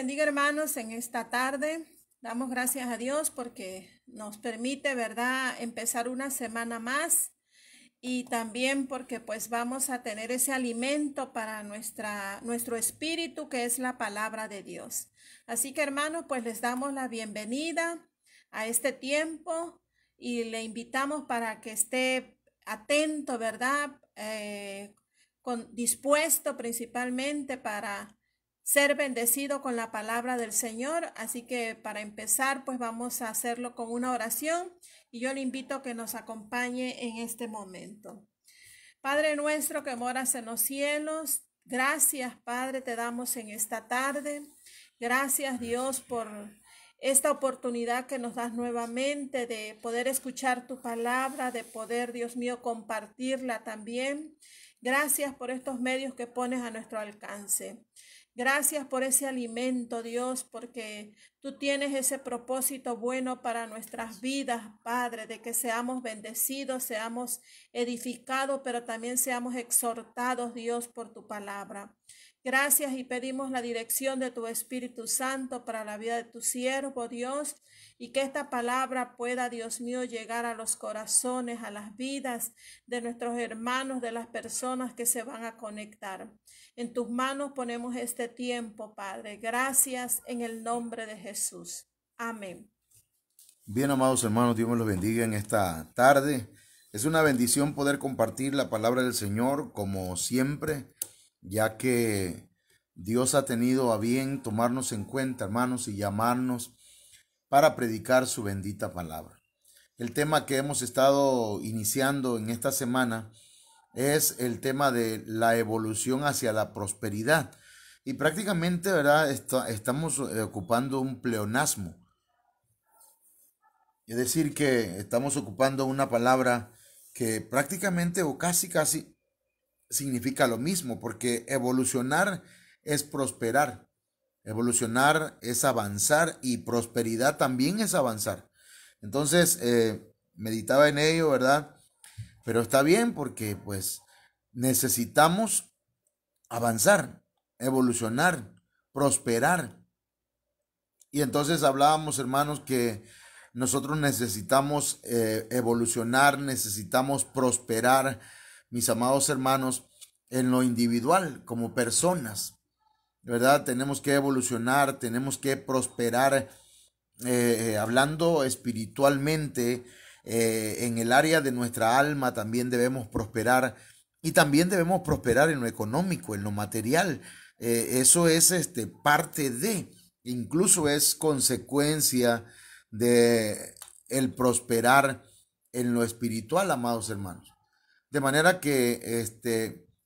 bendiga, hermanos, en esta tarde. Damos gracias a Dios porque nos permite, ¿verdad?, empezar una semana más y también porque pues vamos a tener ese alimento para nuestro espíritu, que es la palabra de Dios. Así que, hermanos, pues les damos la bienvenida a este tiempo y le invitamos para que esté atento, ¿verdad? Dispuesto principalmente para ser bendecido con la palabra del Señor. Así que para empezar, pues vamos a hacerlo con una oración y yo le invito a que nos acompañe en este momento. Padre nuestro que moras en los cielos, gracias, Padre, te damos en esta tarde. Gracias, Dios, por esta oportunidad que nos das nuevamente de poder escuchar tu palabra, de poder, Dios mío, compartirla también. Gracias por estos medios que pones a nuestro alcance. Gracias por ese alimento, Dios, porque tú tienes ese propósito bueno para nuestras vidas, Padre, de que seamos bendecidos, seamos edificados, pero también seamos exhortados, Dios, por tu palabra. Gracias y pedimos la dirección de tu Espíritu Santo para la vida de tu siervo, Dios, y que esta palabra pueda, Dios mío, llegar a los corazones, a las vidas de nuestros hermanos, de las personas que se van a conectar. En tus manos ponemos este tiempo, Padre. Gracias en el nombre de Jesús. Amén. Bien, amados hermanos, Dios me los bendiga en esta tarde. Es una bendición poder compartir la palabra del Señor como siempre, ya que Dios ha tenido a bien tomarnos en cuenta, hermanos, y llamarnos para predicar su bendita palabra. El tema que hemos estado iniciando en esta semana es el tema de la evolución hacia la prosperidad. Y prácticamente, ¿verdad? Estamos ocupando un pleonasmo. Es decir, que estamos ocupando una palabra que prácticamente o casi significa lo mismo, porque evolucionar es prosperar, evolucionar es avanzar y prosperidad también es avanzar. Entonces, meditaba en ello, ¿verdad? Pero está bien porque pues necesitamos avanzar, evolucionar, prosperar. Y entonces hablábamos, hermanos, que nosotros necesitamos evolucionar, necesitamos prosperar, mis amados hermanos, en lo individual, como personas, ¿verdad? Tenemos que evolucionar, tenemos que prosperar, hablando espiritualmente, en el área de nuestra alma también debemos prosperar y también debemos prosperar en lo económico, en lo material. Eso es parte de, incluso es consecuencia de el prosperar en lo espiritual, amados hermanos. De manera que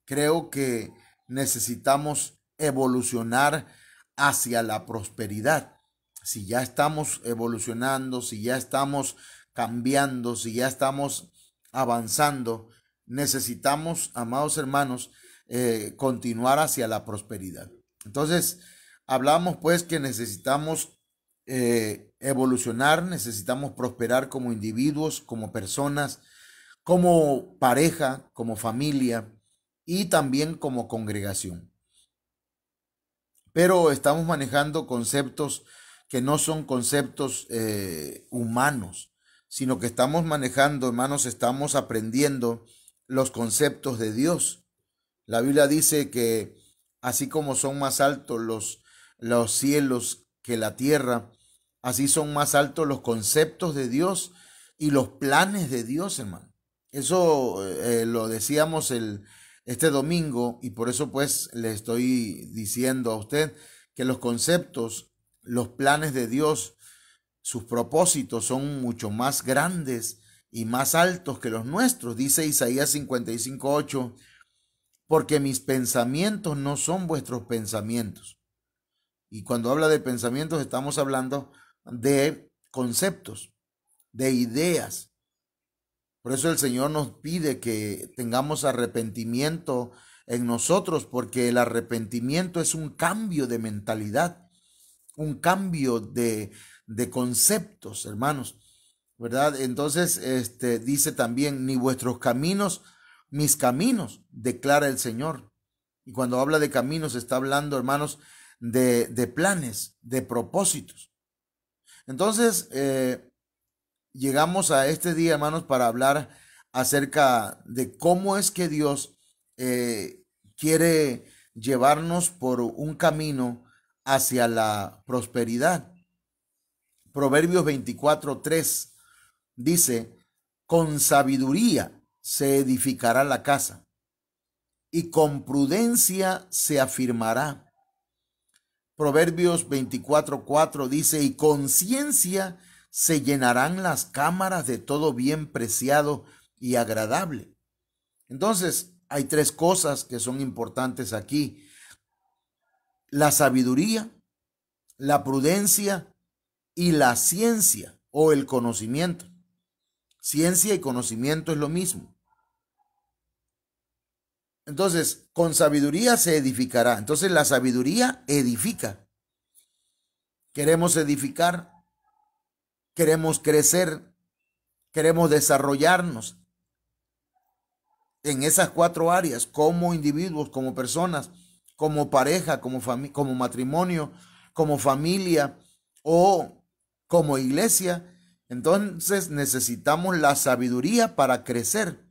creo que necesitamos evolucionar hacia la prosperidad. Si ya estamos evolucionando, si ya estamos cambiando, si ya estamos avanzando, necesitamos, amados hermanos, continuar hacia la prosperidad. Entonces, hablamos pues que necesitamos evolucionar, necesitamos prosperar como individuos, como personas, como pareja, como familia y también como congregación. Pero estamos manejando conceptos que no son conceptos humanos, sino que estamos manejando, hermanos, estamos aprendiendo los conceptos de Dios. La Biblia dice que así como son más altos los cielos que la tierra, así son más altos los conceptos de Dios y los planes de Dios, hermano. Eso lo decíamos este domingo y por eso pues le estoy diciendo a usted que los conceptos, los planes de Dios, sus propósitos son mucho más grandes y más altos que los nuestros. Dice Isaías 55:8, porque mis pensamientos no son vuestros pensamientos. Y cuando habla de pensamientos estamos hablando de conceptos, de ideas. Por eso el Señor nos pide que tengamos arrepentimiento en nosotros, porque el arrepentimiento es un cambio de mentalidad, un cambio de conceptos, hermanos, ¿verdad? Entonces, dice también, ni vuestros caminos, mis caminos, declara el Señor. Y cuando habla de caminos, está hablando, hermanos, de planes, de propósitos. Entonces, llegamos a este día, hermanos, para hablar acerca de cómo es que Dios quiere llevarnos por un camino hacia la prosperidad. Proverbios 24:3 dice: con sabiduría se edificará la casa y con prudencia se afirmará. Proverbios 24:4 dice: y con ciencia se llenarán las cámaras de todo bien preciado y agradable. Entonces, hay tres cosas que son importantes aquí: la sabiduría, la prudencia y la ciencia o el conocimiento. Ciencia y conocimiento es lo mismo. Entonces, con sabiduría se edificará. Entonces, la sabiduría edifica. Queremos edificar, queremos crecer, queremos desarrollarnos en esas cuatro áreas, como individuos, como personas, como pareja, como matrimonio, como familia o como iglesia. Entonces necesitamos la sabiduría para crecer,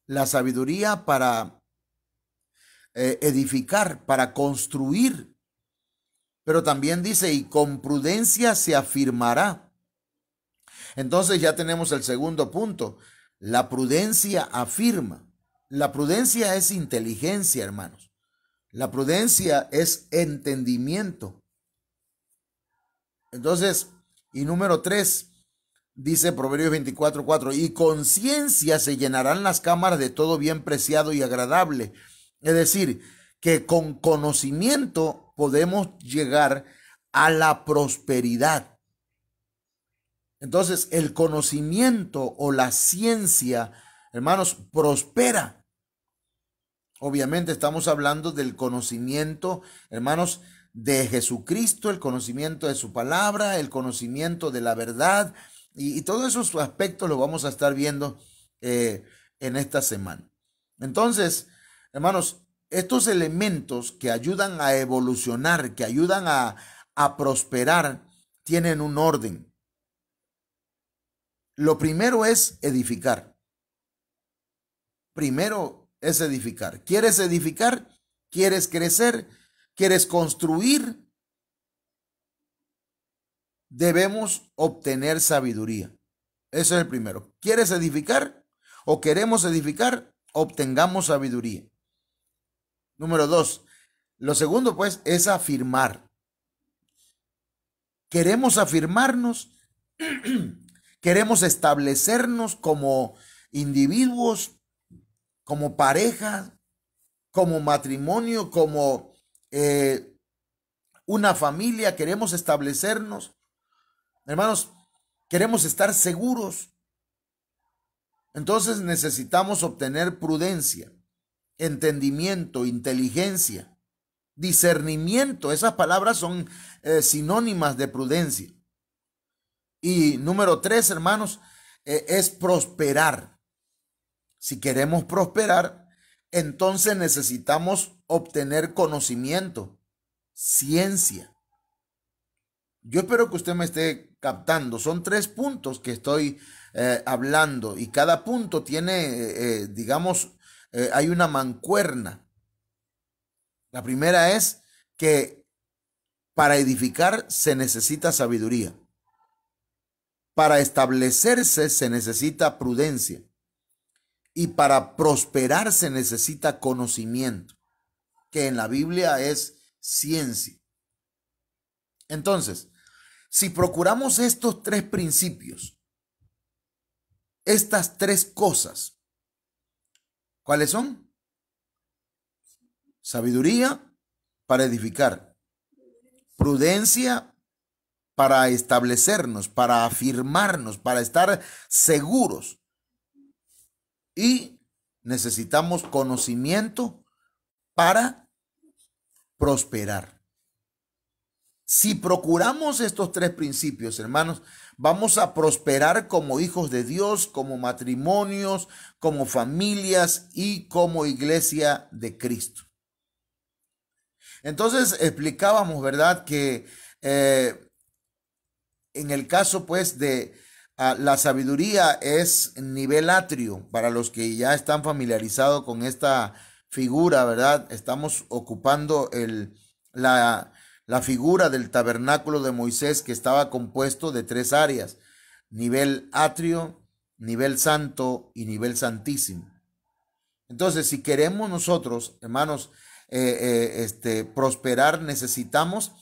la sabiduría para edificar, para construir. Pero también dice: y con prudencia se afirmará. Entonces ya tenemos el segundo punto: la prudencia afirma. La prudencia es inteligencia, hermanos. La prudencia es entendimiento. Entonces, y número 3, dice Proverbios 24:4: y con ciencia se llenarán las cámaras de todo bien preciado y agradable. Es decir, que con conocimiento podemos llegar a la prosperidad. Entonces, el conocimiento o la ciencia, hermanos, prospera. Obviamente estamos hablando del conocimiento, hermanos, de Jesucristo, el conocimiento de su palabra, el conocimiento de la verdad, y todos esos aspectos los vamos a estar viendo en esta semana. Entonces, hermanos, estos elementos que ayudan a evolucionar, que ayudan a prosperar, tienen un orden. Lo primero es edificar. Primero es edificar. ¿Quieres edificar? ¿Quieres crecer? ¿Quieres construir? Debemos obtener sabiduría. Eso es el primero. ¿Quieres edificar o queremos edificar? Obtengamos sabiduría. Número 2. Lo segundo, pues, es afirmar. Queremos afirmarnos, queremos establecernos como individuos, como pareja, como matrimonio, como una familia. Queremos establecernos, hermanos, queremos estar seguros. Entonces necesitamos obtener prudencia, entendimiento, inteligencia, discernimiento. Esas palabras son sinónimas de prudencia. Y número 3, hermanos, es prosperar. Si queremos prosperar, entonces necesitamos obtener conocimiento, ciencia. Yo espero que usted me esté captando. Son 3 puntos que estoy hablando, y cada punto tiene, hay una mancuerna. La primera es que para edificar se necesita sabiduría. Para establecerse se necesita prudencia. Y para prosperar se necesita conocimiento, que en la Biblia es ciencia. Entonces, si procuramos estos 3 principios, estas 3 cosas, ¿cuáles son? Sabiduría para edificar, prudencia para establecernos, para afirmarnos, para estar seguros, y necesitamos conocimiento para prosperar. Si procuramos estos 3 principios, hermanos, vamos a prosperar como hijos de Dios, como matrimonios, como familias y como iglesia de Cristo. Entonces explicábamos, ¿verdad? Que en el caso pues de la sabiduría es nivel atrio. Para los que ya están familiarizados con esta figura, ¿verdad? Estamos ocupando la figura del tabernáculo de Moisés, que estaba compuesto de tres áreas: nivel atrio, nivel santo y nivel santísimo. Entonces, si queremos nosotros, hermanos, prosperar, necesitamos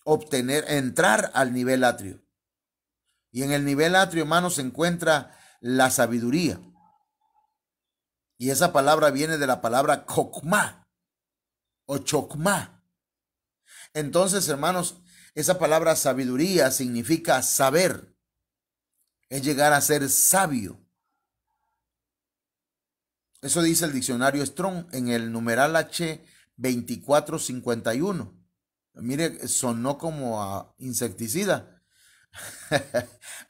entrar al nivel atrio. Y en el nivel atrio, hermanos, se encuentra la sabiduría. Y esa palabra viene de la palabra kokma o chokma. Entonces, hermanos, esa palabra sabiduría significa saber. Es llegar a ser sabio. Eso dice el diccionario Strong en el numeral H2451. Mire, sonó como a insecticida.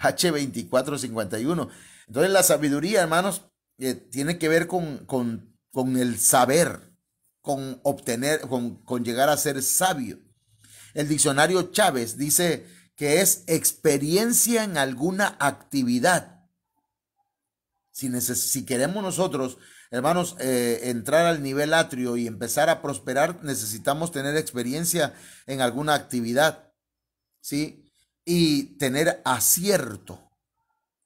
H2451. Entonces la sabiduría, hermanos, tiene que ver con el saber, con obtener, con llegar a ser sabio. El diccionario Chávez dice que es experiencia en alguna actividad. Si queremos nosotros, hermanos, entrar al nivel atrio y empezar a prosperar, necesitamos tener experiencia en alguna actividad, ¿sí? Y tener acierto,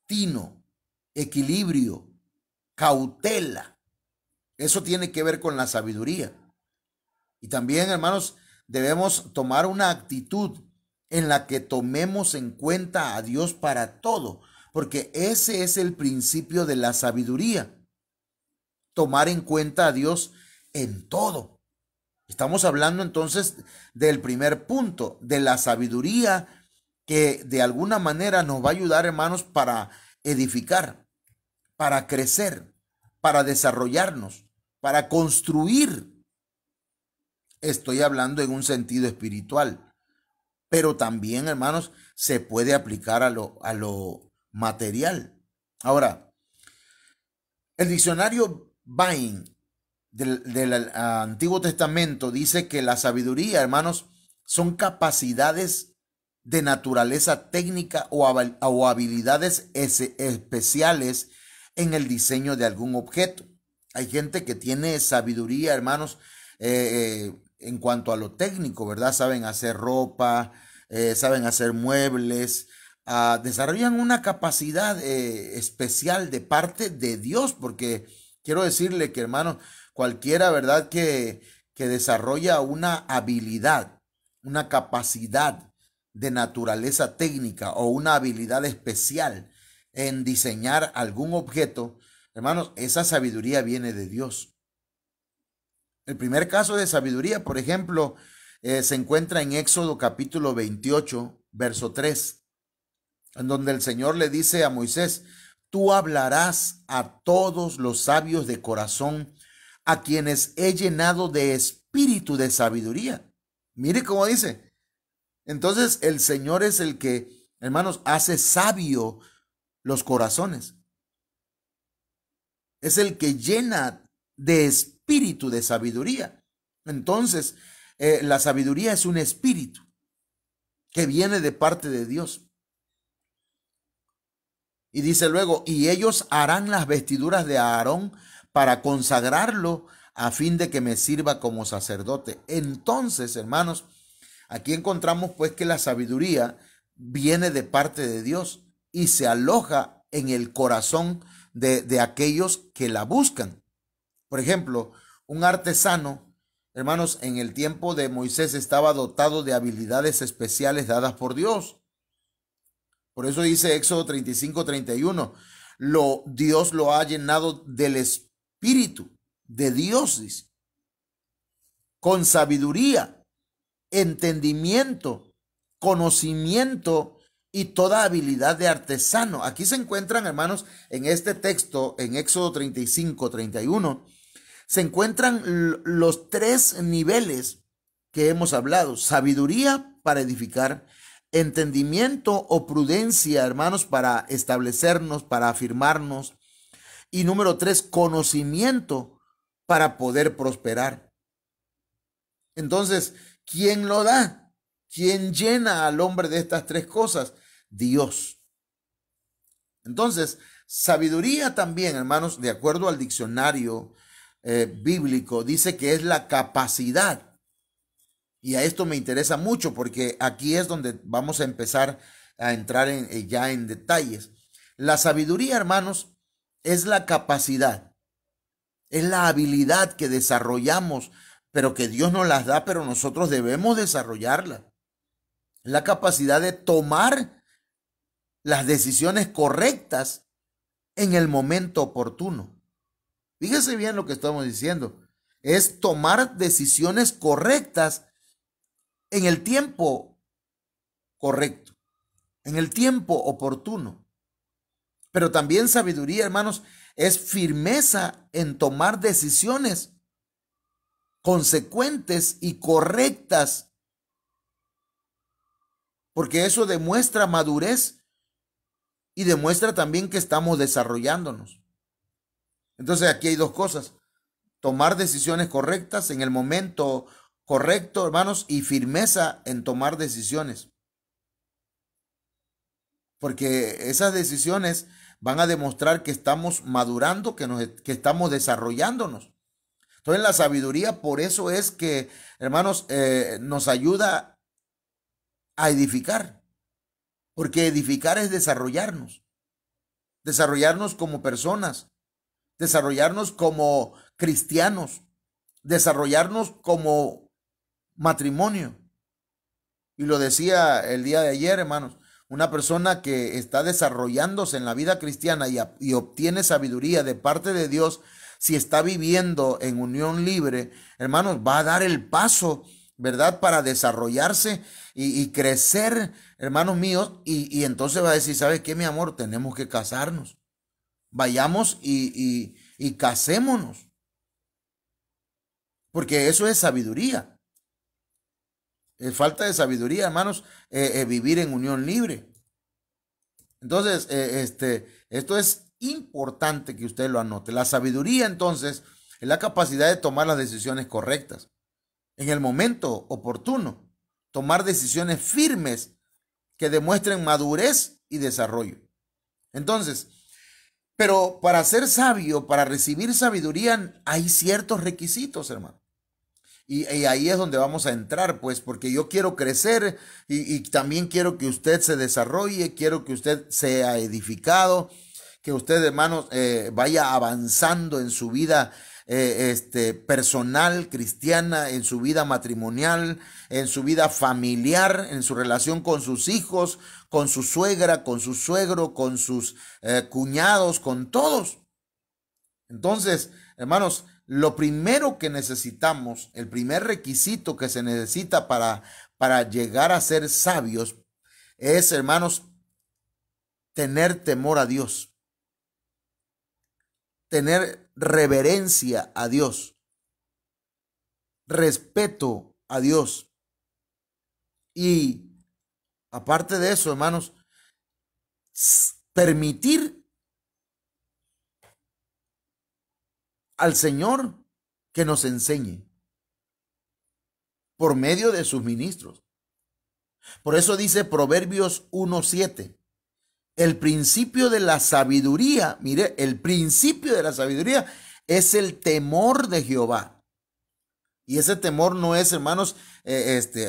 tino, equilibrio, cautela. Eso tiene que ver con la sabiduría. Y también, hermanos, debemos tomar una actitud en la que tomemos en cuenta a Dios para todo, porque ese es el principio de la sabiduría. Tomar en cuenta a Dios en todo. Estamos hablando entonces del primer punto, de la sabiduría, que de alguna manera nos va a ayudar, hermanos, para edificar, para crecer, para desarrollarnos, para construir. Estoy hablando en un sentido espiritual, pero también, hermanos, se puede aplicar a lo material. Ahora, el diccionario Bain del Antiguo Testamento dice que la sabiduría, hermanos, son capacidades de naturaleza técnica o habilidades especiales en el diseño de algún objeto. Hay gente que tiene sabiduría, hermanos, en cuanto a lo técnico, ¿verdad? Saben hacer ropa, saben hacer muebles, desarrollan una capacidad especial de parte de Dios, porque quiero decirle que, hermanos, cualquiera, ¿verdad?, que desarrolla una habilidad, una capacidad de naturaleza técnica o una habilidad especial en diseñar algún objeto, hermanos, esa sabiduría viene de Dios. El primer caso de sabiduría, por ejemplo, se encuentra en Éxodo capítulo 28, verso 3, en donde el Señor le dice a Moisés: tú hablarás a todos los sabios de corazón, a quienes he llenado de espíritu de sabiduría. Mire cómo dice. Entonces el Señor es el que, hermanos, hace sabio los corazones. Es el que llena de espíritu de sabiduría. Entonces, la sabiduría es un espíritu que viene de parte de Dios. Y dice luego: y ellos harán las vestiduras de Aarón para consagrarlo a fin de que me sirva como sacerdote. Entonces, hermanos, aquí encontramos pues que la sabiduría viene de parte de Dios y se aloja en el corazón de aquellos que la buscan. Por ejemplo, un artesano, hermanos, en el tiempo de Moisés estaba dotado de habilidades especiales dadas por Dios. Por eso dice Éxodo 35:31, Dios lo ha llenado del espíritu de Dios, dice, con sabiduría, entendimiento, conocimiento y toda habilidad de artesano. Aquí se encuentran, hermanos, en este texto, en Éxodo 35:31, se encuentran los tres niveles que hemos hablado: sabiduría para edificar, entendimiento o prudencia, hermanos, para establecernos, para afirmarnos, y número 3, conocimiento para poder prosperar. Entonces, ¿quién lo da? ¿Quién llena al hombre de estas tres cosas? Dios. Entonces, sabiduría también, hermanos, de acuerdo al diccionario bíblico, dice que es la capacidad. Y a esto me interesa mucho porque aquí es donde vamos a empezar a entrar ya en detalles. La sabiduría, hermanos, es la capacidad, es la habilidad que desarrollamos, pero que Dios nos las da, pero nosotros debemos desarrollarla. Es la capacidad de tomar las decisiones correctas en el momento oportuno. Fíjese bien lo que estamos diciendo. Es tomar decisiones correctas en el tiempo correcto, en el tiempo oportuno. Pero también sabiduría, hermanos, es firmeza en tomar decisiones consecuentes y correctas, porque eso demuestra madurez y demuestra también que estamos desarrollándonos. Entonces aquí hay dos cosas: tomar decisiones correctas en el momento correcto, hermanos, y firmeza en tomar decisiones, porque esas decisiones van a demostrar que estamos madurando, que estamos desarrollándonos. Entonces la sabiduría, por eso es que, hermanos, nos ayuda a edificar, porque edificar es desarrollarnos como personas, desarrollarnos como cristianos, desarrollarnos como matrimonio. Y lo decía el día de ayer, hermanos, una persona que está desarrollándose en la vida cristiana y obtiene sabiduría de parte de Dios, si está viviendo en unión libre, hermanos, va a dar el paso, ¿verdad?, para desarrollarse y crecer, hermanos míos, y entonces va a decir: ¿sabe qué, mi amor? Tenemos que casarnos. Vayamos y casémonos, porque eso es sabiduría. Es falta de sabiduría, hermanos, vivir en unión libre. Entonces, esto es importante que usted lo anote. La sabiduría, entonces, es la capacidad de tomar las decisiones correctas en el momento oportuno, tomar decisiones firmes que demuestren madurez y desarrollo. Entonces, pero para ser sabio, para recibir sabiduría, hay ciertos requisitos, hermano. Y ahí es donde vamos a entrar, pues, porque yo quiero crecer y también quiero que usted se desarrolle, quiero que usted sea edificado, que usted, hermanos, vaya avanzando en su vida personal, cristiana, en su vida matrimonial, en su vida familiar, en su relación con sus hijos, con su suegra, con su suegro, con sus cuñados, con todos. Entonces, hermanos, lo primero que necesitamos, el primer requisito que se necesita para llegar a ser sabios es, hermanos, tener temor a Dios, tener reverencia a Dios, respeto a Dios. Y aparte de eso, hermanos, permitir al Señor que nos enseñe por medio de sus ministros. Por eso dice Proverbios 1:7, el principio de la sabiduría, mire, el principio de la sabiduría es el temor de Jehová. Y ese temor no es, hermanos,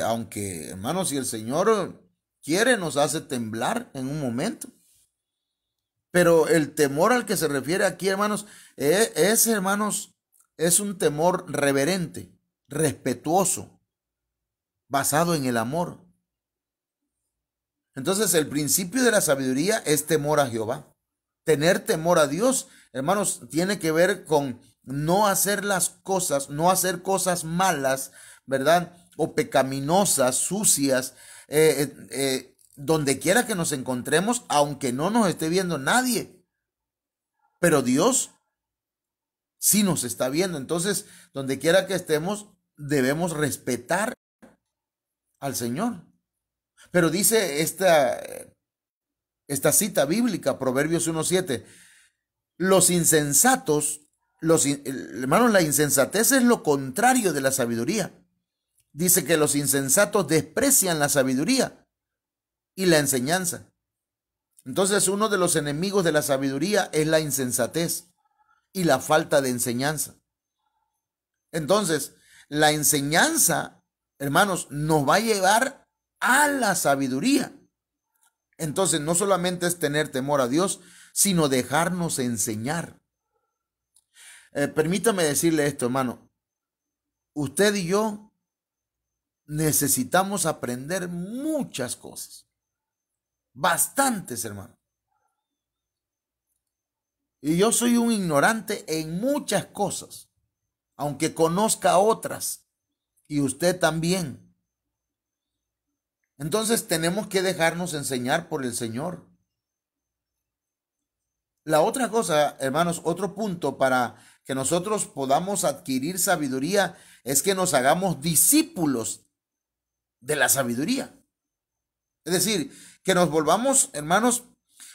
aunque, hermanos, si el Señor quiere, nos hace temblar en un momento. Pero el temor al que se refiere aquí, hermanos, hermanos, es un temor reverente, respetuoso, basado en el amor. Entonces, el principio de la sabiduría es temor a Jehová. Tener temor a Dios, hermanos, tiene que ver con no hacer las cosas, no hacer cosas malas, ¿verdad? O pecaminosas, sucias, donde quiera que nos encontremos, aunque no nos esté viendo nadie. Pero Dios sí nos está viendo. Entonces, donde quiera que estemos, debemos respetar al Señor. Pero dice esta cita bíblica, Proverbios 1:7, los insensatos, hermanos, la insensatez es lo contrario de la sabiduría. Dice que los insensatos desprecian la sabiduría y la enseñanza. Entonces, uno de los enemigos de la sabiduría es la insensatez y la falta de enseñanza. Entonces, la enseñanza, hermanos, nos va a llevar a la sabiduría. Entonces, no solamente es tener temor a Dios, sino dejarnos enseñar. Permítame decirle esto, hermano. Usted y yo necesitamos aprender muchas cosas. Bastantes, hermano. Y yo soy un ignorante en muchas cosas, aunque conozca otras. Y usted también. Entonces tenemos que dejarnos enseñar por el Señor. La otra cosa, hermanos, otro punto para que nosotros podamos adquirir sabiduría es que nos hagamos discípulos de la sabiduría. Es decir, que nos volvamos, hermanos,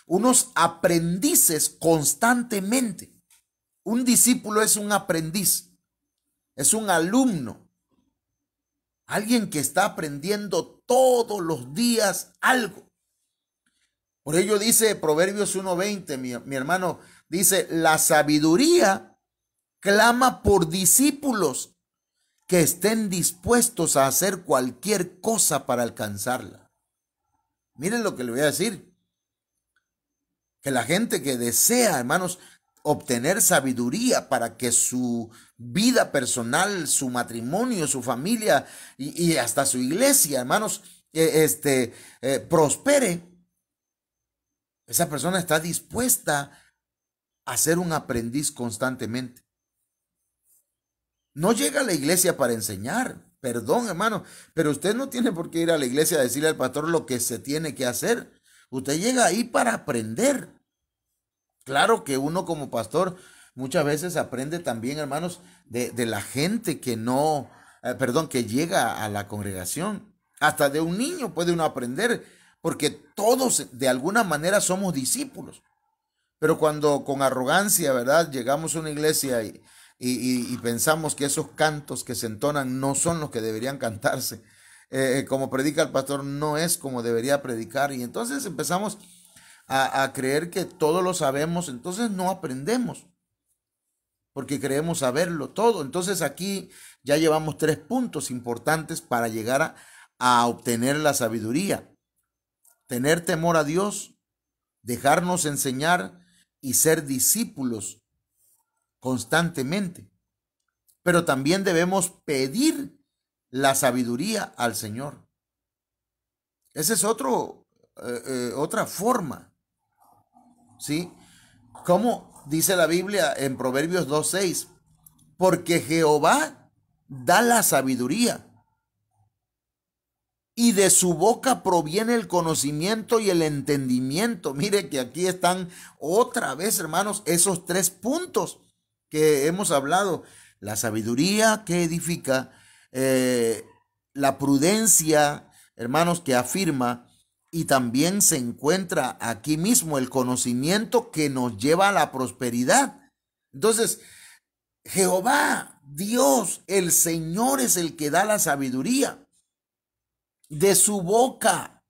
unos aprendices constantemente. Un discípulo es un aprendiz, es un alumno, alguien que está aprendiendo todos los días algo. Por ello dice Proverbios 1:20, mi hermano, dice, la sabiduría clama por discípulos que estén dispuestos a hacer cualquier cosa para alcanzarla. Miren lo que le voy a decir. Que la gente que desea, hermanos, obtener sabiduría para que su vida personal, su matrimonio, su familia y hasta su iglesia, hermanos, prospere, esa persona está dispuesta a ser un aprendiz constantemente. No llega a la iglesia para enseñar, perdón, hermano, pero usted no tiene por qué ir a la iglesia a decirle al pastor lo que se tiene que hacer. Usted llega ahí para aprender. Claro que uno como pastor muchas veces aprende también, hermanos, de la gente que no, que llega a la congregación. Hasta de un niño puede uno aprender, porque todos de alguna manera somos discípulos. Pero cuando con arrogancia, ¿verdad?, llegamos a una iglesia y pensamos que esos cantos que se entonan no son los que deberían cantarse, como predica el pastor, no es como debería predicar, y entonces empezamos a creer que todo lo sabemos, entonces no aprendemos, porque creemos saberlo todo. Entonces aquí ya llevamos 3 puntos importantes para llegar a obtener la sabiduría: tener temor a Dios, dejarnos enseñar y ser discípulos constantemente. Pero también debemos pedir la sabiduría al Señor. Esa es otra forma, ¿sí? Como dice la Biblia en Proverbios 2:6, porque Jehová da la sabiduría y de su boca proviene el conocimiento y el entendimiento. Mire que aquí están otra vez, hermanos, esos 3 puntos que hemos hablado: la sabiduría que edifica, la prudencia, hermanos, que afirma, y también se encuentra aquí mismo el conocimiento que nos lleva a la prosperidad. Entonces, Jehová, Dios, el Señor es el que da la sabiduría. De su boca.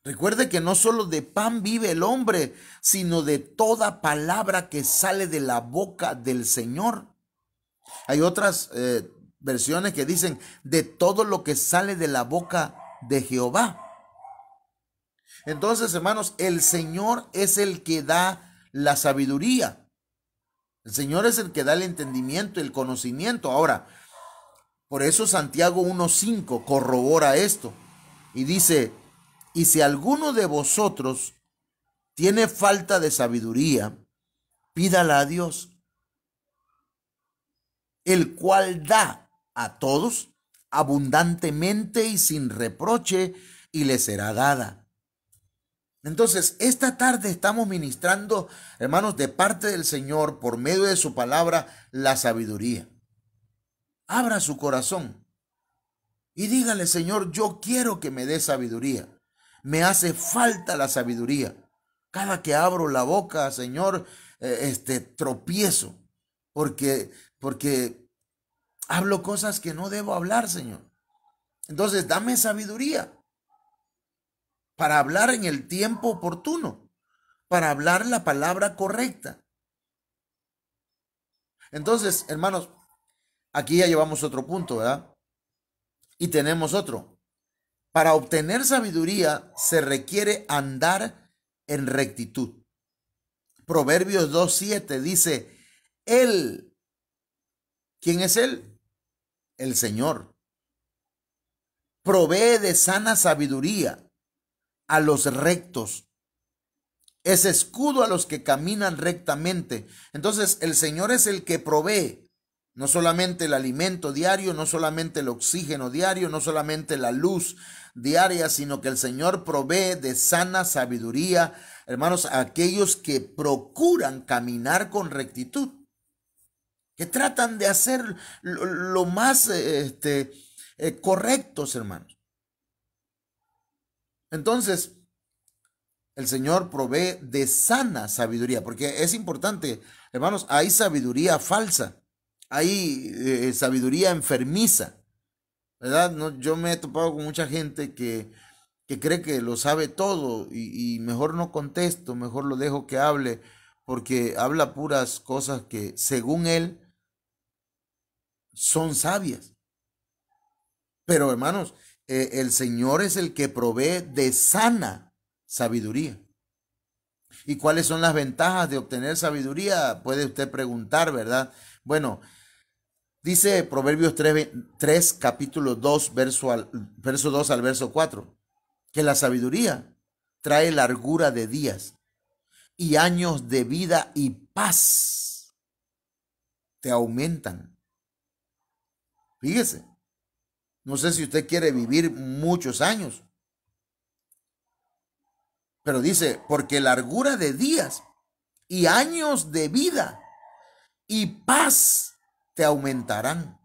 Recuerde que no solo de pan vive el hombre, sino de toda palabra que sale de la boca del Señor. Hay otras versiones que dicen de todo lo que sale de la boca de Jehová. Entonces, hermanos, el Señor es el que da la sabiduría. El Señor es el que da el entendimiento, el conocimiento. Ahora, por eso Santiago 1:5 corrobora esto y dice: y si alguno de vosotros tiene falta de sabiduría, pídala a Dios, el cual da a todos abundantemente y sin reproche, y le será dada. Entonces, esta tarde estamos ministrando, hermanos, de parte del Señor, por medio de su palabra, la sabiduría. Abra su corazón y dígale: Señor, yo quiero que me dé sabiduría. Me hace falta la sabiduría. Cada que abro la boca, Señor, tropiezo, porque Hablo cosas que no debo hablar, Señor. Entonces, dame sabiduría para hablar en el tiempo oportuno, para hablar la palabra correcta. Entonces, hermanos, aquí ya llevamos otro punto, ¿verdad? Y tenemos otro. Para obtener sabiduría se requiere andar en rectitud. Proverbios 2:7 dice, Él, ¿quién es Él? El Señor. Provee de sana sabiduría a los rectos. Es escudo a los que caminan rectamente. Entonces, el Señor es el que provee no solamente el alimento diario, no solamente el oxígeno diario, no solamente la luz diaria, sino que el Señor provee de sana sabiduría, hermanos, a aquellos que procuran caminar con rectitud, que tratan de hacer lo más correctos, hermanos. Entonces, el Señor provee de sana sabiduría, porque es importante, hermanos, hay sabiduría falsa, hay sabiduría enfermiza, ¿verdad? No, yo me he topado con mucha gente que cree que lo sabe todo y mejor no contesto, mejor lo dejo que hable, porque habla puras cosas que según él son sabias. Pero hermanos, el Señor es el que provee de sana sabiduría. ¿Y cuáles son las ventajas de obtener sabiduría? Puede usted preguntar, ¿verdad? Bueno, dice Proverbios 3 capítulo 2, verso 2 al verso 4, que la sabiduría trae largura de días y años de vida y paz te aumentan. Fíjese, no sé si usted quiere vivir muchos años, pero dice, porque largura de días y años de vida y paz te aumentarán.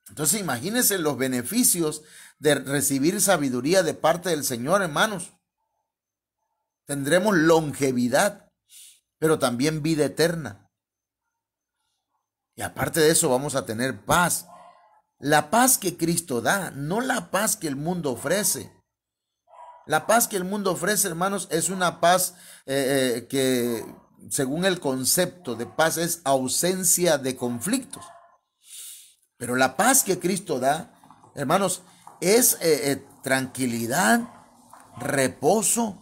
Entonces imagínense los beneficios de recibir sabiduría de parte del Señor, hermanos. Tendremos longevidad, pero también vida eterna. Y aparte de eso vamos a tener paz. La paz que Cristo da, no la paz que el mundo ofrece. La paz que el mundo ofrece, hermanos, es una paz que, según el concepto de paz, es ausencia de conflictos. Pero la paz que Cristo da, hermanos, es tranquilidad, reposo,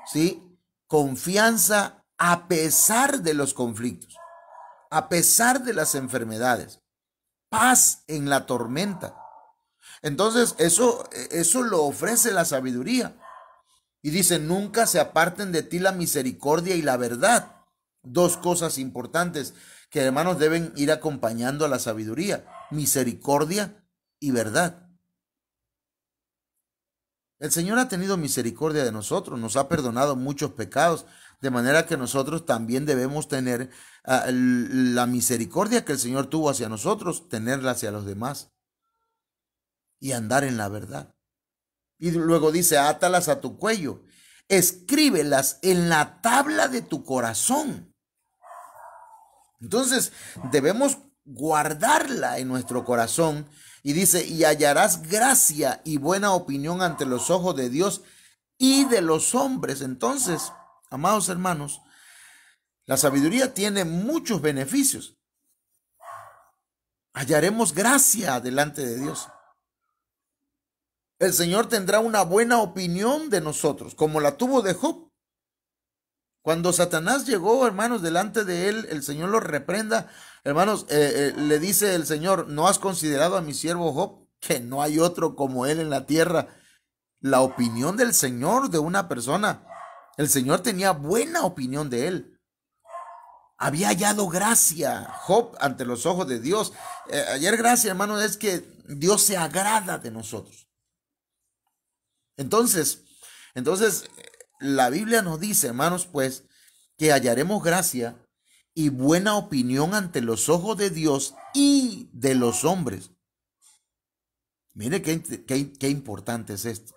¿sí? Confianza a pesar de los conflictos, a pesar de las enfermedades, paz en la tormenta. Entonces, eso lo ofrece la sabiduría. Y dice, nunca se aparten de ti la misericordia y la verdad. Dos cosas importantes que, hermanos, deben ir acompañando a la sabiduría: misericordia y verdad. El Señor ha tenido misericordia de nosotros, nos ha perdonado muchos pecados, de manera que nosotros también debemos tener la misericordia que el Señor tuvo hacia nosotros, tenerla hacia los demás y andar en la verdad. Y luego dice, átalas a tu cuello, escríbelas en la tabla de tu corazón. Entonces debemos guardarla en nuestro corazón. Y dice, y hallarás gracia y buena opinión ante los ojos de Dios y de los hombres. Entonces, amados hermanos, la sabiduría tiene muchos beneficios. Hallaremos gracia delante de Dios. El Señor tendrá una buena opinión de nosotros, como la tuvo de Job. Cuando Satanás llegó, hermanos, delante de él, el Señor lo reprenda. Hermanos, le dice el Señor, ¿no has considerado a mi siervo Job, que no hay otro como él en la tierra? La opinión del Señor de una persona, el Señor tenía buena opinión de él. Había hallado gracia Job ante los ojos de Dios. Hallar gracia, hermanos, es que Dios se agrada de nosotros. Entonces, la Biblia nos dice, hermanos, pues, que hallaremos gracia y buena opinión ante los ojos de Dios y de los hombres. Mire qué importante es esto.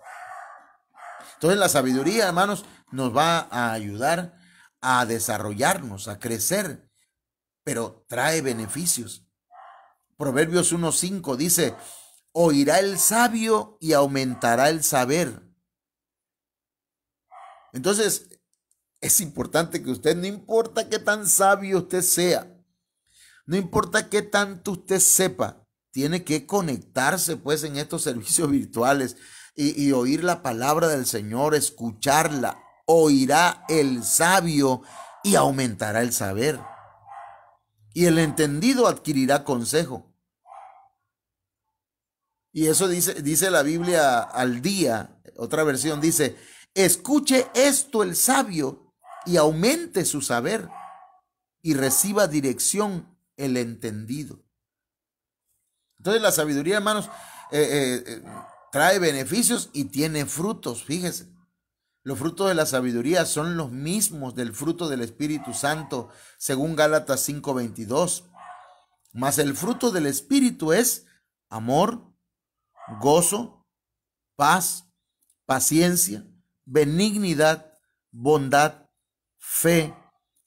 Entonces la sabiduría, hermanos, nos va a ayudar a desarrollarnos, a crecer, pero trae beneficios. Proverbios 1:5 dice, oirá el sabio y aumentará el saber. Entonces, es importante que usted, no importa qué tan sabio usted sea, no importa qué tanto usted sepa, tiene que conectarse pues en estos servicios virtuales y oír la palabra del Señor, escucharla. Oirá el sabio y aumentará el saber. Y el entendido adquirirá consejo. Y eso dice la Biblia al día. Otra versión dice, escuche esto el sabio y aumente su saber y reciba dirección el entendido. Entonces la sabiduría, hermanos, trae beneficios y tiene frutos. Fíjese, los frutos de la sabiduría son los mismos del fruto del Espíritu Santo, según Gálatas 5:22. Mas el fruto del Espíritu es amor, gozo, paz, paciencia, benignidad, bondad, fe,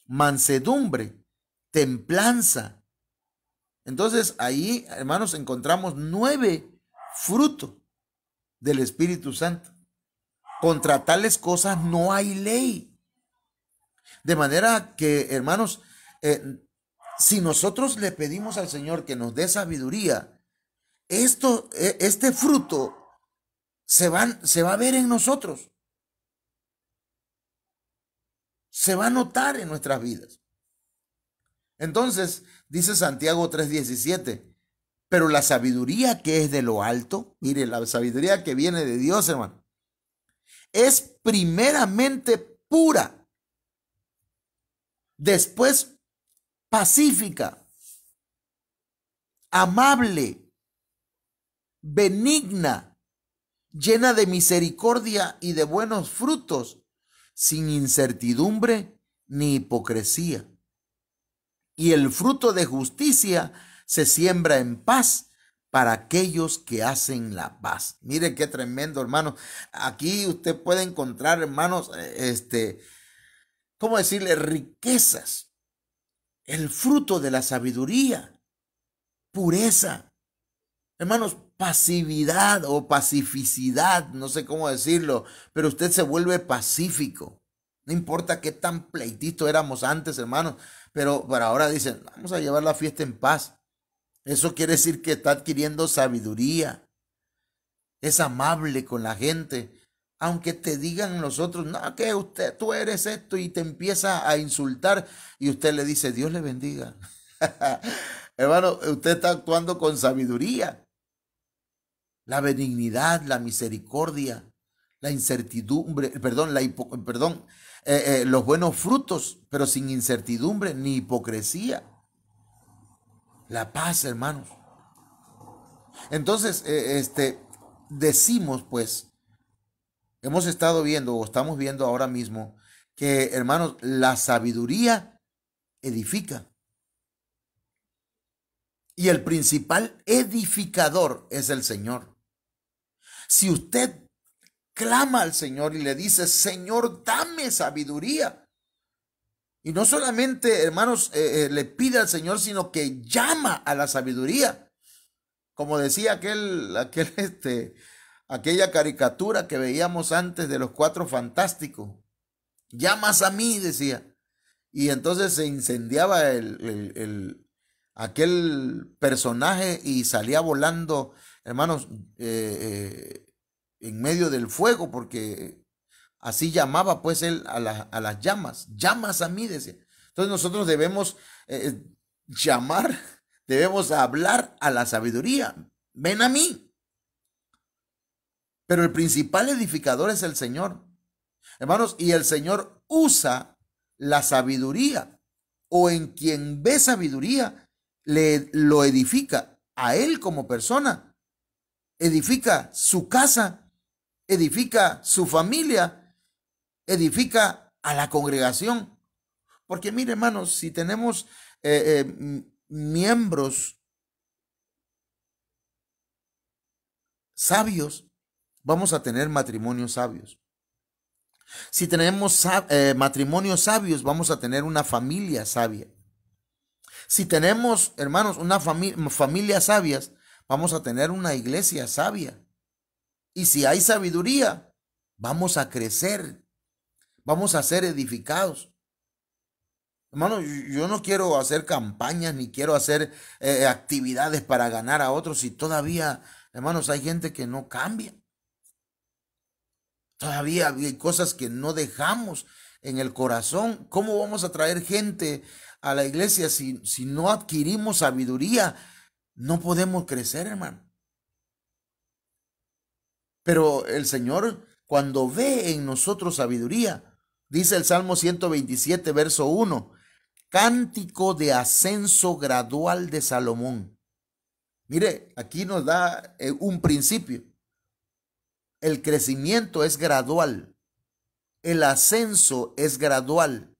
mansedumbre, templanza. Entonces ahí, hermanos, encontramos 9 frutos del Espíritu Santo. Contra tales cosas no hay ley. De manera que, hermanos, si nosotros le pedimos al Señor que nos dé sabiduría, este fruto se va a ver en nosotros. Se va a notar en nuestras vidas. Entonces, dice Santiago 3:17, pero la sabiduría que es de lo alto, mire, la sabiduría que viene de Dios, hermano, es primeramente pura, después pacífica, amable, benigna, llena de misericordia y de buenos frutos, sin incertidumbre ni hipocresía. Y el fruto de justicia se siembra en paz para aquellos que hacen la paz. Mire qué tremendo, hermano. Aquí usted puede encontrar, hermanos, ¿cómo decirle? Riquezas. El fruto de la sabiduría, pureza. Hermanos, pasividad o pacificidad, no sé cómo decirlo, pero usted se vuelve pacífico. No importa qué tan pleitito éramos antes, hermanos, pero ahora dicen, vamos a llevar la fiesta en paz. Eso quiere decir que está adquiriendo sabiduría. Es amable con la gente. Aunque te digan los otros, no, que tú eres esto, y te empieza a insultar, y usted le dice, Dios le bendiga. Hermano, usted está actuando con sabiduría. La benignidad, la misericordia, la incertidumbre, los buenos frutos, pero sin incertidumbre ni hipocresía. La paz, hermanos. Entonces, decimos, pues, hemos estado viendo o estamos viendo ahora mismo que, hermanos, la sabiduría edifica. Y el principal edificador es el Señor. Si usted clama al Señor y le dice, Señor, dame sabiduría. Y no solamente, hermanos, le pide al Señor, sino que llama a la sabiduría. Como decía aquella caricatura que veíamos antes de los Cuatro Fantásticos. Llamas a mí, decía. Y entonces se incendiaba aquel personaje y salía volando, hermanos, en medio del fuego, porque así llamaba pues él a las llamas. Llamas a mí, decía. Entonces nosotros debemos llamar, debemos hablar a la sabiduría. Ven a mí. Pero el principal edificador es el Señor. Hermanos, y el Señor usa la sabiduría, o en quien ve sabiduría, lo edifica a él como persona, edifica su casa, edifica su familia, edifica a la congregación. Porque mire, hermanos, si tenemos miembros sabios, vamos a tener matrimonios sabios. Si tenemos matrimonios sabios, vamos a tener una familia sabia. Si tenemos, hermanos, una familias sabias, vamos a tener una iglesia sabia. Y si hay sabiduría, vamos a crecer, vamos a ser edificados. Hermano, yo no quiero hacer campañas ni quiero hacer actividades para ganar a otros y todavía, hermanos, hay gente que no cambia. Todavía hay cosas que no dejamos en el corazón. ¿Cómo vamos a traer gente a la iglesia si no adquirimos sabiduría? No podemos crecer, hermano. Pero el Señor, cuando ve en nosotros sabiduría, dice el Salmo 127, verso 1, cántico de ascenso gradual de Salomón. Mire, aquí nos da un principio. El crecimiento es gradual. El ascenso es gradual.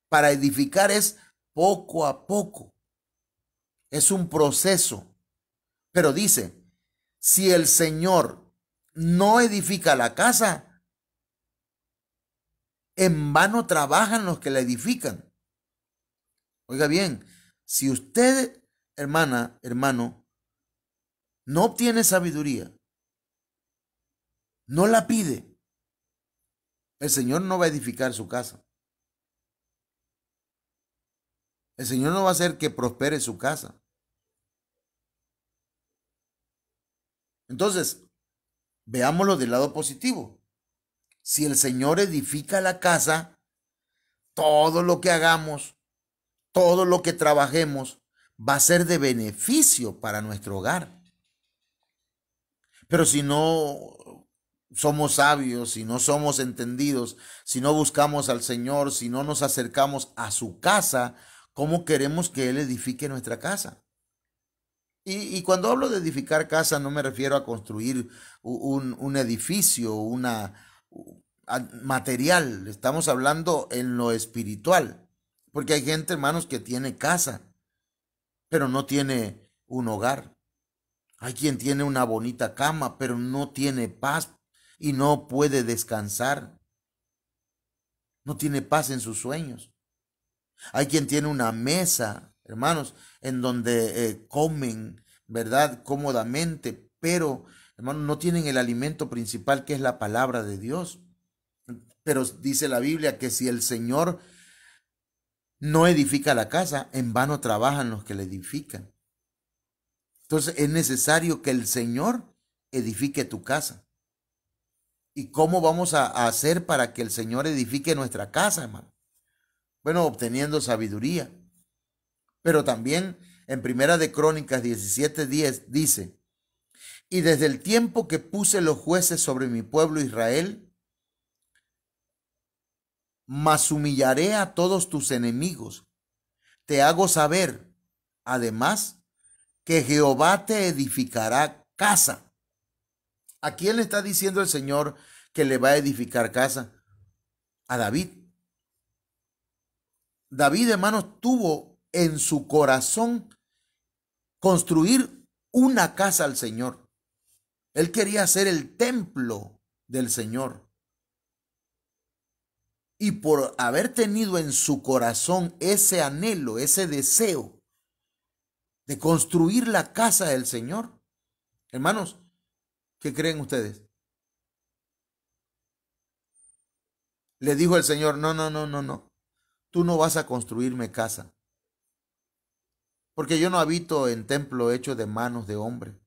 Para edificar es poco a poco. Es un proceso. Pero dice, si el Señor no edifica la casa, en vano trabajan los que la edifican. Oiga bien, si usted, hermana, hermano, no obtiene sabiduría, no la pide, el Señor no va a edificar su casa. El Señor no va a hacer que prospere su casa. Entonces, veámoslo del lado positivo. Si el Señor edifica la casa, todo lo que hagamos, todo lo que trabajemos, va a ser de beneficio para nuestro hogar. Pero si no somos sabios, si no somos entendidos, si no buscamos al Señor, si no nos acercamos a su casa, ¿cómo queremos que Él edifique nuestra casa? Y cuando hablo de edificar casa, no me refiero a construir un edificio, material. Estamos hablando en lo espiritual. Porque hay gente, hermanos, que tiene casa, pero no tiene un hogar. Hay quien tiene una bonita cama, pero no tiene paz y no puede descansar. No tiene paz en sus sueños. Hay quien tiene una mesa, hermanos, en donde comen, ¿verdad? Cómodamente, pero, hermanos, no tienen el alimento principal que es la palabra de Dios. Pero dice la Biblia que si el Señor no edifica la casa, en vano trabajan los que la edifican. Entonces es necesario que el Señor edifique tu casa. ¿Y cómo vamos a hacer para que el Señor edifique nuestra casa, hermano? Bueno, obteniendo sabiduría. Pero también en Primera de Crónicas 17:10 dice, y desde el tiempo que puse los jueces sobre mi pueblo Israel, mas humillaré a todos tus enemigos. Te hago saber, además, que Jehová te edificará casa. ¿A quién le está diciendo el Señor que le va a edificar casa? A David. David, hermanos, tuvo en su corazón construir una casa al Señor. Él quería hacer el templo del Señor. Y por haber tenido en su corazón ese anhelo, ese deseo de construir la casa del Señor, hermanos, ¿qué creen ustedes? Le dijo el Señor, no, tú no vas a construirme casa, porque yo no habito en templo hecho de manos de hombre.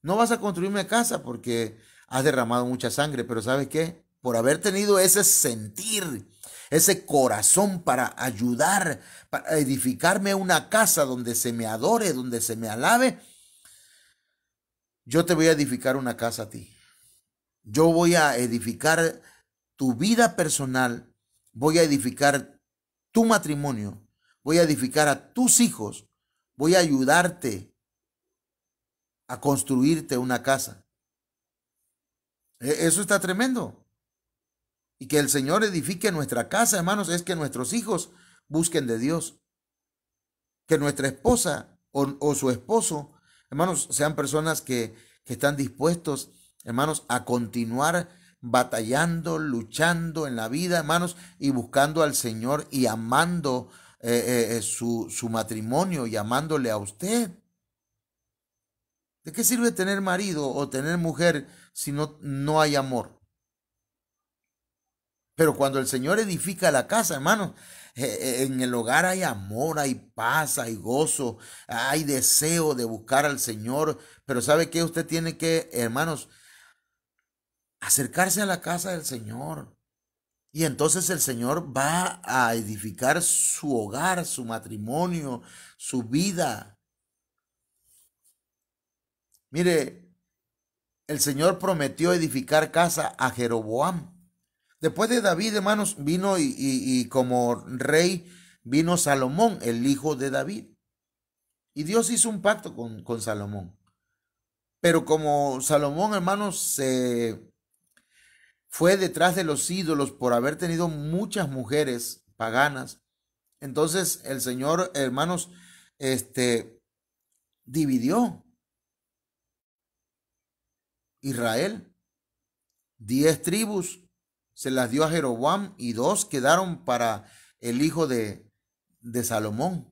No vas a construirme casa porque has derramado mucha sangre, pero ¿sabes qué? Por haber tenido ese sentir, ese corazón para ayudar, para edificarme una casa donde se me adore, donde se me alabe, yo te voy a edificar una casa a ti. Yo voy a edificar tu vida personal, voy a edificar tu matrimonio, voy a edificar a tus hijos, voy a ayudarte a construirte una casa. Eso está tremendo. Y que el Señor edifique nuestra casa, hermanos, es que nuestros hijos busquen de Dios. Que nuestra esposa o su esposo, hermanos, sean personas que están dispuestos, hermanos, a continuar batallando, luchando en la vida, hermanos, y buscando al Señor y amando su matrimonio llamándole a usted. ¿De qué sirve tener marido o tener mujer si no hay amor? Pero cuando el Señor edifica la casa, hermanos, en el hogar hay amor, hay paz, hay gozo, hay deseo de buscar al Señor. Pero ¿sabe qué? Usted tiene que, hermanos, acercarse a la casa del Señor. Y entonces el Señor va a edificar su hogar, su matrimonio, su vida. Mire, el Señor prometió edificar casa a Jeroboam. Después de David, hermanos, vino y como rey vino Salomón, el hijo de David. Y Dios hizo un pacto con Salomón. Pero como Salomón, hermanos, se fue detrás de los ídolos por haber tenido muchas mujeres paganas, entonces el Señor, hermanos, dividió Israel. 10 tribus se las dio a Jeroboam y 2 quedaron para el hijo de Salomón.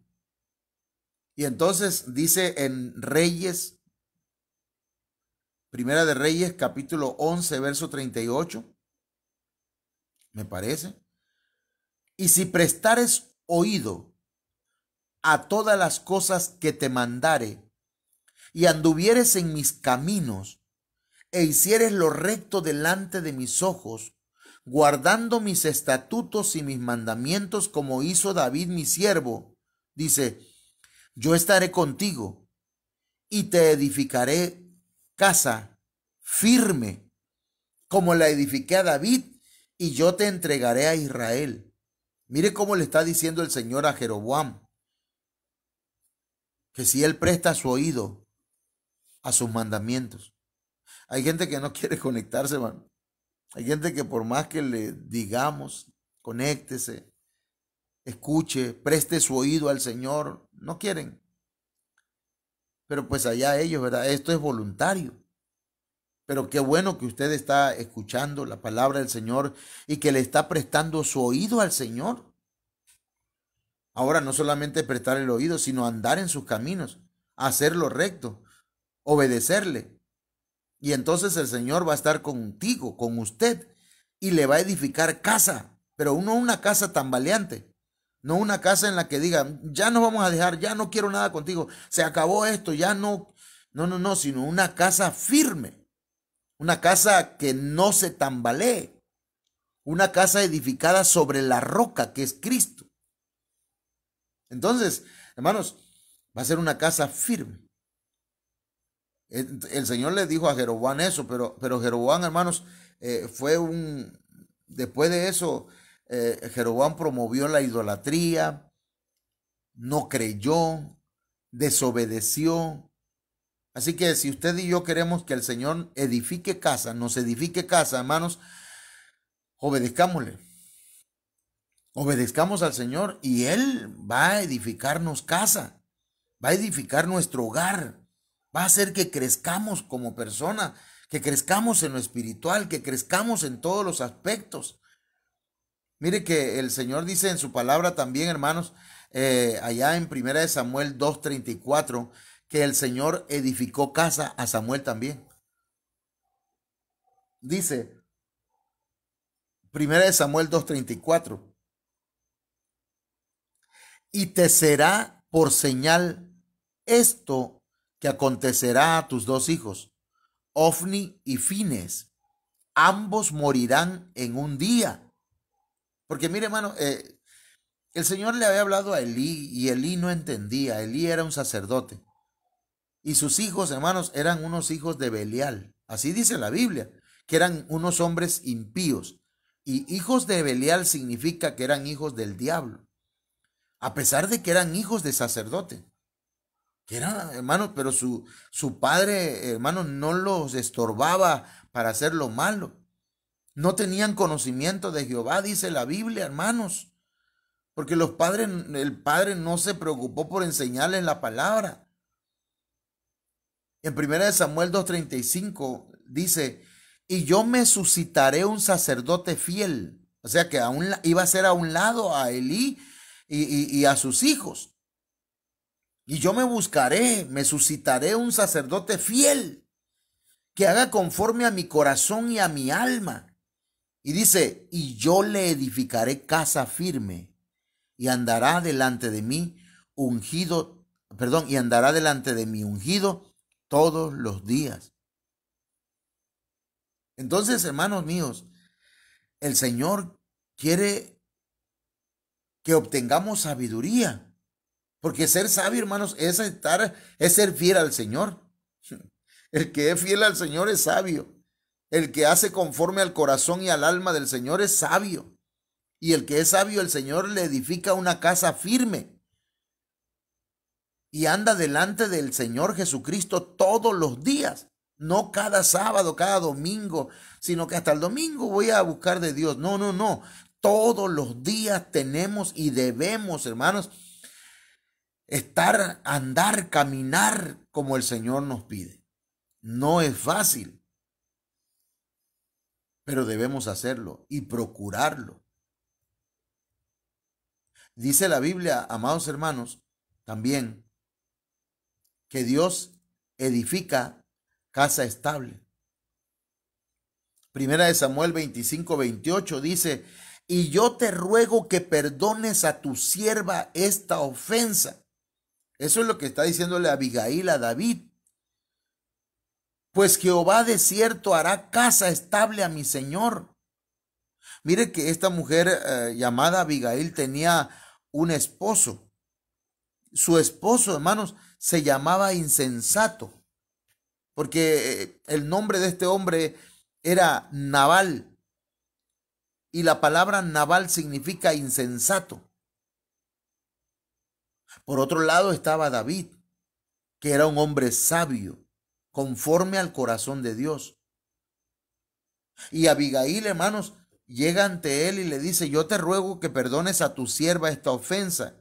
Y entonces dice en Reyes, Primera de Reyes, capítulo 11, verso 38, me parece. Y si prestares oído a todas las cosas que te mandare, y anduvieres en mis caminos, e hicieres lo recto delante de mis ojos, guardando mis estatutos y mis mandamientos como hizo David mi siervo, dice, yo estaré contigo y te edificaré casa firme, como la edifiqué a David, y yo te entregaré a Israel. Mire cómo le está diciendo el Señor a Jeroboam, que si él presta su oído a sus mandamientos. Hay gente que no quiere conectarse, hermano. Hay gente que por más que le digamos, conéctese, escuche, preste su oído al Señor, no quieren. Pero pues allá ellos, ¿verdad? Esto es voluntario. Pero qué bueno que usted está escuchando la palabra del Señor y que le está prestando su oído al Señor. Ahora no solamente prestar el oído, sino andar en sus caminos, hacer lo recto, obedecerle. Y entonces el Señor va a estar contigo, con usted, y le va a edificar casa, pero no una casa tambaleante, no una casa en la que diga, ya nos vamos a dejar, ya no quiero nada contigo, se acabó esto, ya no, sino una casa firme, una casa que no se tambalee, una casa edificada sobre la roca que es Cristo. Entonces, hermanos, va a ser una casa firme. El Señor le dijo a Jeroboam eso, pero Jeroboam, hermanos, después de eso, Jeroboam promovió la idolatría, no creyó, desobedeció. Así que si usted y yo queremos que el Señor edifique casa, nos edifique casa, hermanos, obedezcámosle. Obedezcamos al Señor y Él va a edificarnos casa, va a edificar nuestro hogar, va a hacer que crezcamos como persona, que crezcamos en lo espiritual, que crezcamos en todos los aspectos. Mire que el Señor dice en su palabra también, hermanos, allá en 1 Samuel 2:34, que el Señor edificó casa a Samuel también. Dice 1 Samuel 2:34, y te será por señal esto que acontecerá a tus 2 hijos, Ofni y Fines, ambos morirán en un día. Porque mire, hermano, el Señor le había hablado a Elí y Elí no entendía. Elí era un sacerdote y sus hijos, hermanos, eran unos hijos de Belial. Así dice la Biblia, que eran unos hombres impíos. Y hijos de Belial significa que eran hijos del diablo, a pesar de que eran hijos de sacerdote. Que era, hermano, pero su padre, hermano, no los estorbaba para hacer lo malo. No tenían conocimiento de Jehová, dice la Biblia, hermanos. Porque el padre no se preocupó por enseñarles la palabra. En 1 Samuel 2:35 dice, y yo me suscitaré un sacerdote fiel. O sea que iba a ser a un lado a Elí, y a sus hijos. Y yo me suscitaré un sacerdote fiel que haga conforme a mi corazón y a mi alma. Y dice, y yo le edificaré casa firme y andará delante de mí y andará delante de mí ungido todos los días. Entonces, hermanos míos, el Señor quiere que obtengamos sabiduría, porque ser sabio, hermanos, es ser fiel al Señor. El que es fiel al Señor es sabio. El que hace conforme al corazón y al alma del Señor es sabio. Y el que es sabio, el Señor le edifica una casa firme. Y anda delante del Señor Jesucristo todos los días. No cada sábado, cada domingo, sino que hasta el domingo voy a buscar de Dios. No. Todos los días tenemos y debemos, hermanos, andar, caminar como el Señor nos pide. No es fácil, pero debemos hacerlo y procurarlo. Dice la Biblia, amados hermanos, también que Dios edifica casa estable. Primera de Samuel 25:28 dice, y yo te ruego que perdones a tu sierva esta ofensa. Eso es lo que está diciéndole Abigail a David. Pues Jehová de cierto hará casa estable a mi señor. Mire que esta mujer llamada Abigail tenía un esposo. Su esposo, hermanos, se llamaba Insensato, porque el nombre de este hombre era Nabal, y la palabra Nabal significa insensato. Por otro lado estaba David, que era un hombre sabio, conforme al corazón de Dios. Y Abigail, hermanos, llega ante él y le dice, yo te ruego que perdones a tu sierva esta ofensa,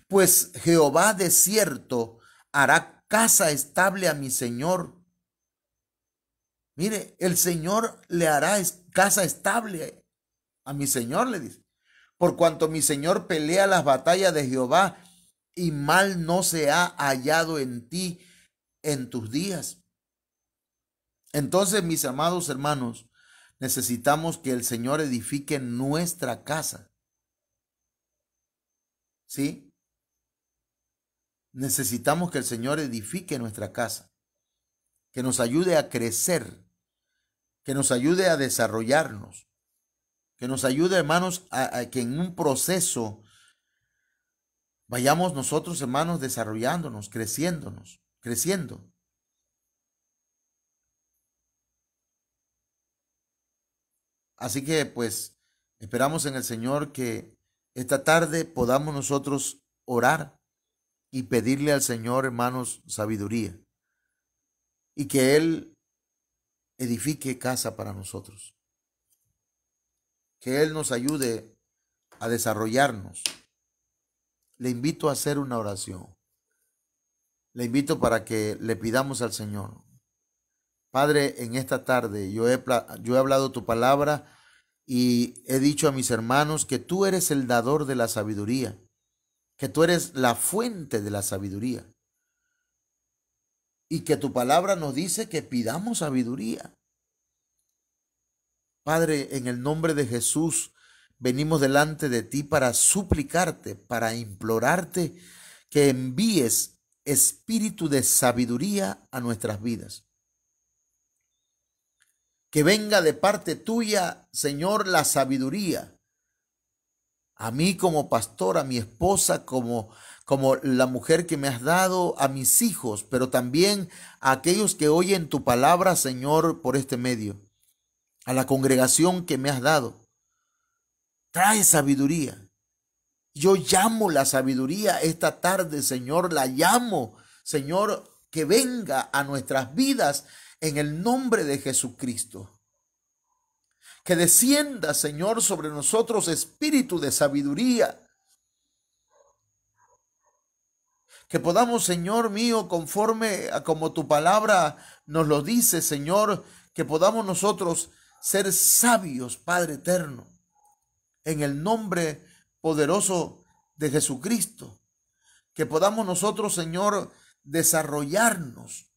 pues Jehová de cierto hará casa estable a mi señor. Mire, el Señor le hará casa estable a mi señor, le dice, por cuanto mi señor pelea las batallas de Jehová y mal no se ha hallado en ti en tus días. Entonces, mis amados hermanos, necesitamos que el Señor edifique nuestra casa. ¿Sí? Necesitamos que el Señor edifique nuestra casa, que nos ayude a crecer, que nos ayude a desarrollarnos, que nos ayude, hermanos, a que en un proceso vayamos nosotros, hermanos, desarrollándonos, creciendo. Así que, pues, esperamos en el Señor que esta tarde podamos nosotros orar y pedirle al Señor, hermanos, sabiduría, y que Él edifique casa para nosotros, que Él nos ayude a desarrollarnos. Le invito a hacer una oración. Le invito para que le pidamos al Señor. Padre, en esta tarde yo he hablado tu palabra y he dicho a mis hermanos que tú eres el dador de la sabiduría, que tú eres la fuente de la sabiduría, y que tu palabra nos dice que pidamos sabiduría. Padre, en el nombre de Jesús, venimos delante de ti para suplicarte, para implorarte que envíes espíritu de sabiduría a nuestras vidas. Que venga de parte tuya, Señor, la sabiduría. A mí como pastor, a mi esposa, como la mujer que me has dado, a mis hijos, pero también a aquellos que oyen tu palabra, Señor, por este medio. A la congregación que me has dado. Trae sabiduría. Yo llamo la sabiduría esta tarde, Señor, la llamo, Señor, que venga a nuestras vidas en el nombre de Jesucristo. Que descienda, Señor, sobre nosotros espíritu de sabiduría. Que podamos, Señor mío, conforme a como tu palabra nos lo dice, Señor, que podamos nosotros ser sabios, Padre eterno, en el nombre poderoso de Jesucristo. Que podamos nosotros, Señor, desarrollarnos.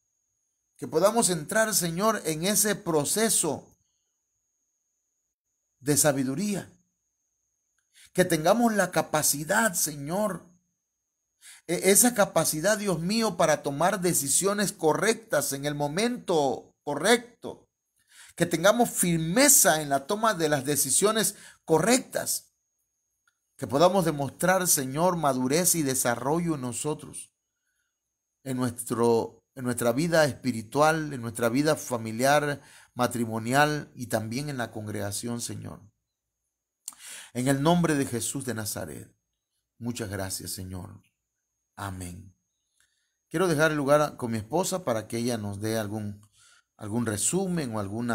Que podamos entrar, Señor, en ese proceso de sabiduría. Que tengamos la capacidad, Señor, esa capacidad, Dios mío, para tomar decisiones correctas en el momento correcto. Que tengamos firmeza en la toma de las decisiones correctas. Que podamos demostrar, Señor, madurez y desarrollo en nosotros, en nuestra vida espiritual, en nuestra vida familiar, matrimonial y también en la congregación, Señor. En el nombre de Jesús de Nazaret. Muchas gracias, Señor. Amén. Quiero dejar el lugar con mi esposa para que ella nos dé algún resumen o algún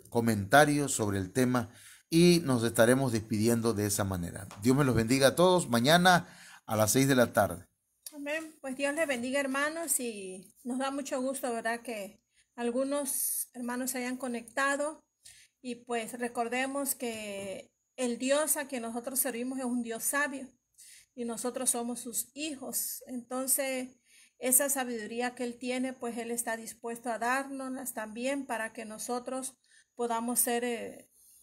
comentario sobre el tema y nos estaremos despidiendo de esa manera. Dios me los bendiga a todos. Mañana a las 6 de la tarde. Amén. Pues Dios les bendiga, hermanos, y nos da mucho gusto, ¿verdad?, que algunos hermanos se hayan conectado. Y pues recordemos que el Dios a quien nosotros servimos es un Dios sabio y nosotros somos sus hijos. Entonces, esa sabiduría que Él tiene, pues Él está dispuesto a dárnoslas también para que nosotros podamos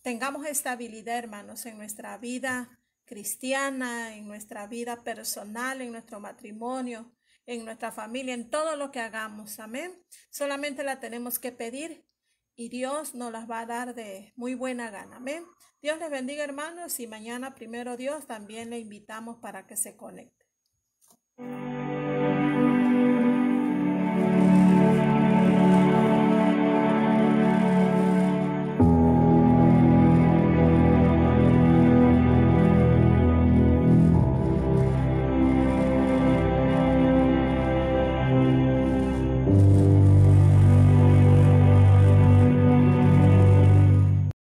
tengamos estabilidad, hermanos, en nuestra vida cristiana, en nuestra vida personal, en nuestro matrimonio, en nuestra familia, en todo lo que hagamos. Amén. Solamente la tenemos que pedir y Dios nos las va a dar de muy buena gana. Amén. Dios les bendiga, hermanos, y mañana, primero Dios, también le invitamos para que se conecte.